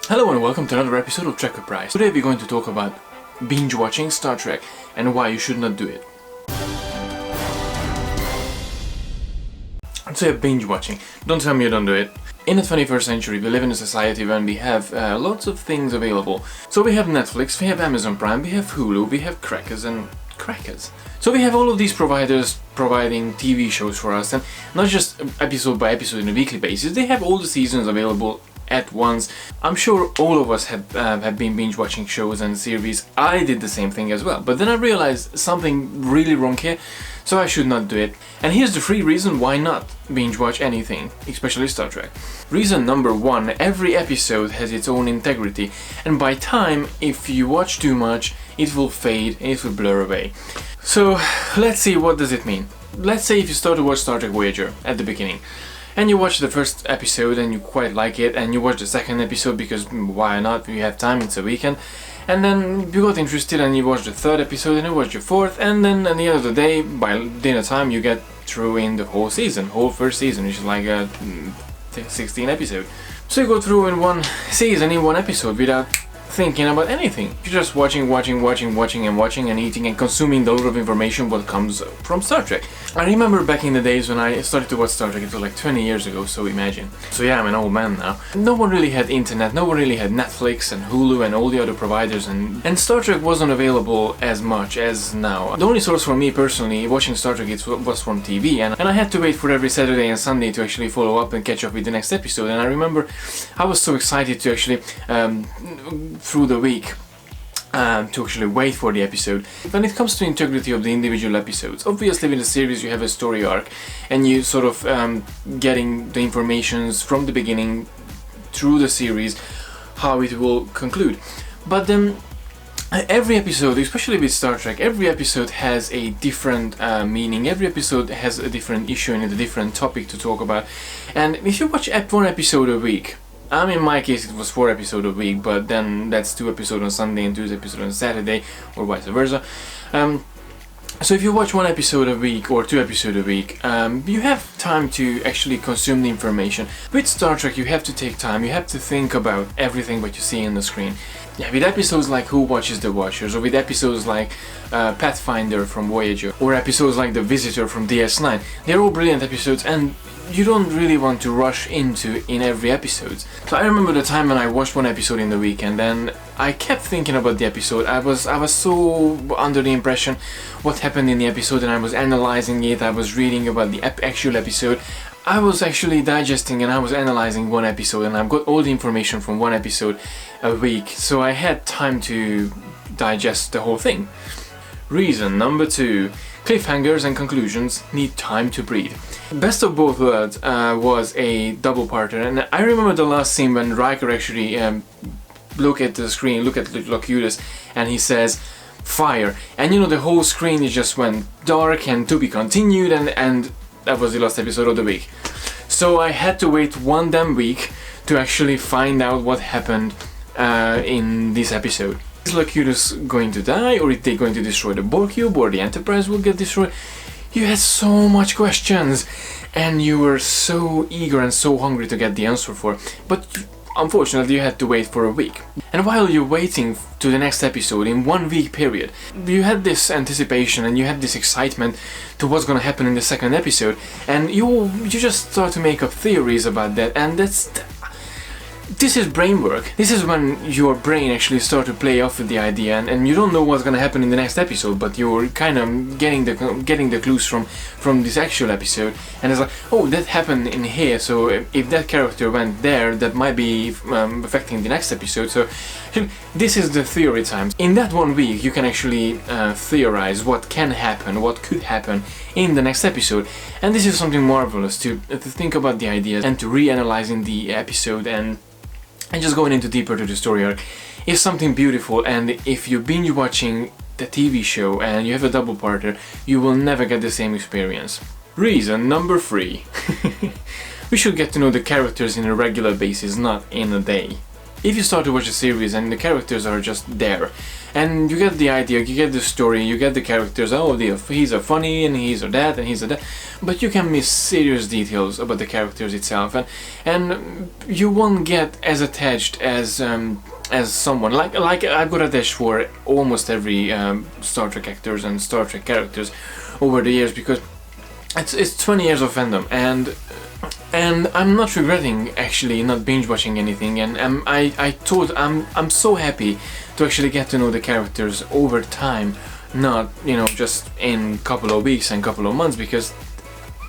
Hello and welcome to another episode of TREKKERPRISE. Today we're going to talk about binge watching Star Trek and why you should not do it. So binge watching. Don't tell me you don't do it. In the 21st century we live in a society when we have lots of things available. So we have Netflix, we have Amazon Prime, we have Hulu, we have Crackers and Crackers. So we have all of these providers providing TV shows for us, and not just episode by episode on a weekly basis. They have all the seasons available at once. I'm sure all of us have been binge watching shows and series. I did the same thing as well, but then I realized something really wrong here, so I should not do it. And here's the free reason why not binge watch anything, especially Star Trek. Reason number one: every episode has its own integrity, and by time, if you watch too much, it will fade and it will blur away. So let's see, what does it mean? Let's say if you start to watch Star Trek Voyager at the beginning, and you watch the first episode and you quite like it, and you watch the second episode because why not, you have time, it's a weekend, and then you got interested and you watch the third episode and you watch the fourth, and then at the end of the day, by dinner time, you get through in the whole first season, which is like 16 episodes. So you go through in one season, in one episode, without thinking about anything. You're just watching and eating and consuming the lot of information what comes from Star Trek. I remember back in the days when I started to watch Star Trek, it was like 20 years ago, so imagine. So yeah, I'm an old man now. No one really had internet, no one really had Netflix and Hulu and all the other providers, and Star Trek wasn't available as much as now. The only source for me personally watching Star Trek was from TV, and I had to wait for every Saturday and Sunday to actually follow up and catch up with the next episode. And I remember I was so excited to actually through the week to actually wait for the episode. When it comes to integrity of the individual episodes, obviously with a series you have a story arc and you sort of getting the informations from the beginning through the series how it will conclude. But then every episode, especially with Star Trek, every episode has a different meaning, every episode has a different issue and a different topic to talk about. And if you watch one episode a week, in my case it was 4 episodes a week, but then that's 2 episodes on Sunday and 2 episodes on Saturday, or vice versa. So if you watch 1 episode a week or 2 episodes a week, you have time to actually consume the information. With Star Trek you have to take time, you have to think about everything what you see on the screen. Yeah, with episodes like Who Watches the Watchers, or with episodes like Pathfinder from Voyager, or episodes like The Visitor from DS9, they're all brilliant episodes, and you don't really want to rush in every episode. So I remember the time when I watched 1 episode in the week, and then I kept thinking about the episode. I was so under the impression what happened in the episode, and I was analyzing it, I was reading about the actual episode. I was actually digesting and I was analyzing 1 episode, and I've got all the information from 1 episode a week, so I had time to digest the whole thing. Reason number 2: cliffhangers and conclusions need time to breathe. Best of Both Worlds was a double-parter, and I remember the last scene when Riker actually look at the screen, look at Locutus, and he says fire, and you know the whole screen just went dark and to be continued, and that was the last episode of the week. So I had to wait 1 damn week to actually find out what happened in this episode. Is Locutus going to die, or are they going to destroy the Borg cube, or the Enterprise will get destroyed? You had so much questions, and you were so eager and so hungry to get the answer for, but unfortunately you had to wait for a week. And while you're waiting to the next episode in 1 week period, you had this anticipation and you had this excitement to what's gonna happen in the second episode, and you just start to make up theories about that, and this is brain work. This is when your brain actually starts to play off with the idea, and you don't know what's gonna happen in the next episode, but you're kind of getting the clues from this actual episode, and it's like, oh, that happened in here, so if that character went there, that might be affecting the next episode. So this is the theory time. In that 1 week you can actually theorize what can happen, what could happen in the next episode, and this is something marvelous to think about the ideas and to reanalyzing the episode and just going into deeper to the story arc is something beautiful. And if you binge watching the TV show and you have a double-parter, you will never get the same experience. Reason number 3: we should get to know the characters in a regular basis, not in a day. if you start to watch a series and the characters are just there, and you get the idea, you get the story, you get the characters, oh, he's a funny, and he's a that, and he's a that, but you can miss serious details about the characters itself, and you won't get as attached as someone like I got attached for almost every Star Trek actors and Star Trek characters over the years, because it's 20 years of fandom, and I'm not regretting actually not binge watching anything, and I'm so happy to actually get to know the characters over time, not just in couple of weeks and couple of months, because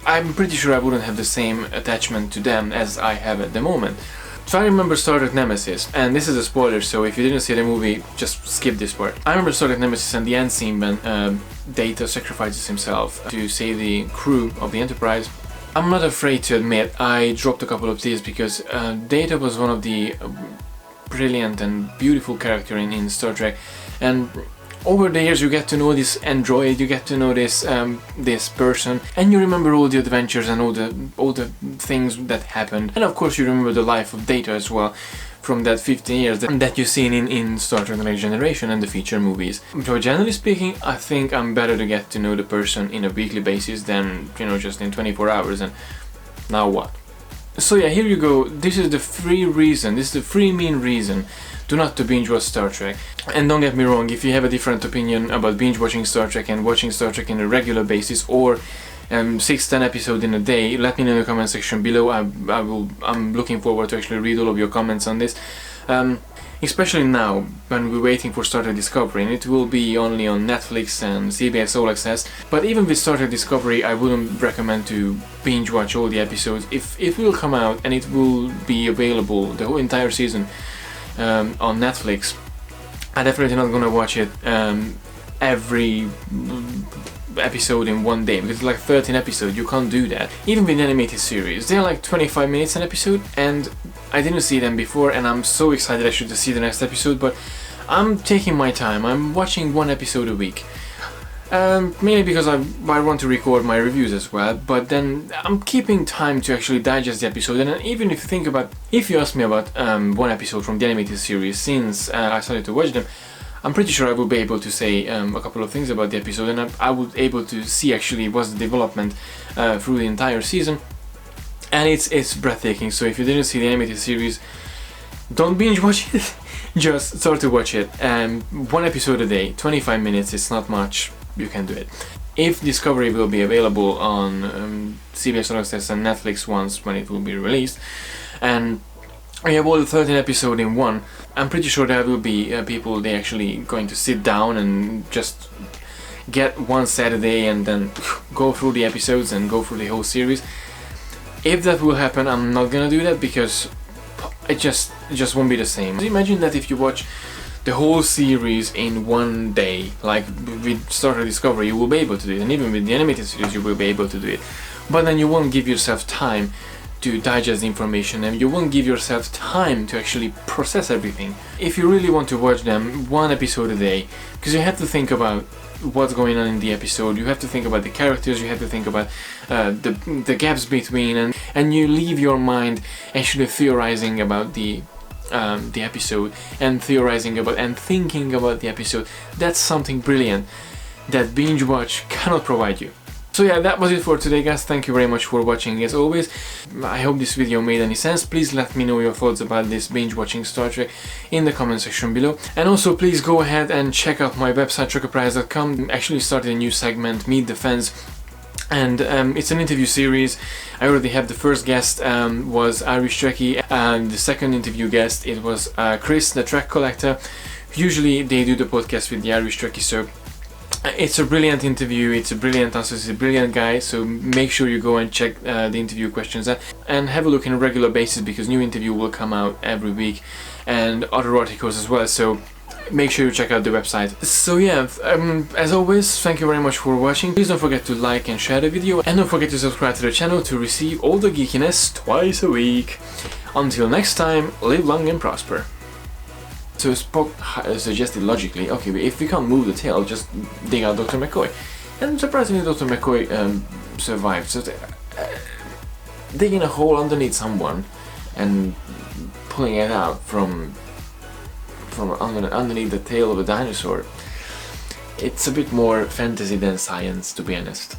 I'm pretty sure I wouldn't have the same attachment to them as I have at the moment. So I remember Star Trek Nemesis, and this is a spoiler, so if you didn't see the movie, just skip this part. I remember Star Trek Nemesis and the end scene when Data sacrifices himself to save the crew of the Enterprise. I'm not afraid to admit I dropped a couple of tears, because Data was one of the brilliant and beautiful character in Star Trek, and over the years you get to know this android, you get to know this this person, and you remember all the adventures and all the things that happened, and of course you remember the life of Data as well from that 15 years that you've seen in Star Trek: The Next Generation and the feature movies. So generally speaking, I think I'm better to get to know the person in a weekly basis than just in 24 hours, and now what? So yeah, here you go. This is the free main reason not to binge watch Star Trek. And don't get me wrong, if you have a different opinion about binge watching Star Trek and watching Star Trek on a regular basis, or 6-10 episodes in a day, let me know in the comment section below. I'm looking forward to actually read all of your comments on this. Especially now, when we're waiting for Star Trek Discovery, and it will be only on Netflix and CBS All Access. But even with Star Trek Discovery, I wouldn't recommend to binge watch all the episodes. If it will come out and it will be available, the whole entire season, on Netflix, I'm definitely not gonna watch it every episode in one day, because it's like 13 episodes, you can't do that. Even with animated series, they're like 25 minutes an episode, and I didn't see them before, and I'm so excited actually to see the next episode, but I'm taking my time. I'm watching one episode a week. Mainly because I want to record my reviews as well, but then I'm keeping time to actually digest the episode. And even if you ask me about one episode from the animated series since I started to watch them, I'm pretty sure I will be able to say a couple of things about the episode, and I will be able to see actually what's the development through the entire season, and it's breathtaking. So if you didn't see the animated series, don't binge watch it, just start to watch it. One episode a day, 25 minutes, it's not much. You can do it. If Discovery will be available on CBS All Access and Netflix once when it will be released, and we have all the 13 episodes in one, I'm pretty sure there will be people they actually going to sit down and just get one Saturday and then go through the episodes and go through the whole series. If that will happen, I'm not gonna do that, because it just won't be the same. Imagine that if you watch the whole series in one day, like with Star Trek Discovery, you will be able to do it, and even with the animated series you will be able to do it, but then you won't give yourself time to digest the information, and you won't give yourself time to actually process everything. If you really want to watch them, one episode a day, because you have to think about what's going on in the episode, you have to think about the characters, you have to think about the gaps between, and you leave your mind actually theorizing about the episode, and theorizing about and thinking about the episode. That's something brilliant that binge watch cannot provide you. So yeah, that was it for today, guys. Thank you very much for watching as always. I hope this video made any sense. Please let me know your thoughts about this binge watching Star Trek in the comment section below. And also please go ahead and check out my website TREKKERPRISE.com. Actually started a new segment, Meet the Fans, and it's an interview series. I already have the first guest was Irish Trekkie, and the second interview guest, it was Chris, the Trek Collector. Usually they do the podcast with the Irish Trekkie, so it's a brilliant interview, it's a brilliant answer, he's a brilliant guy, so make sure you go and check the interview questions and have a look on a regular basis, because new interview will come out every week, and other articles as well, so make sure you check out the website. So yeah, as always, thank you very much for watching. Please don't forget to like and share the video, and don't forget to subscribe to the channel to receive all the geekiness twice a week. Until next time, live long and prosper. So Spock suggested logically, okay, but if we can't move the tail, just dig out Dr. McCoy. And surprisingly, Dr. McCoy survived. So digging a hole underneath someone and pulling it out from underneath the tail of a dinosaur. It's a bit more fantasy than science, to be honest.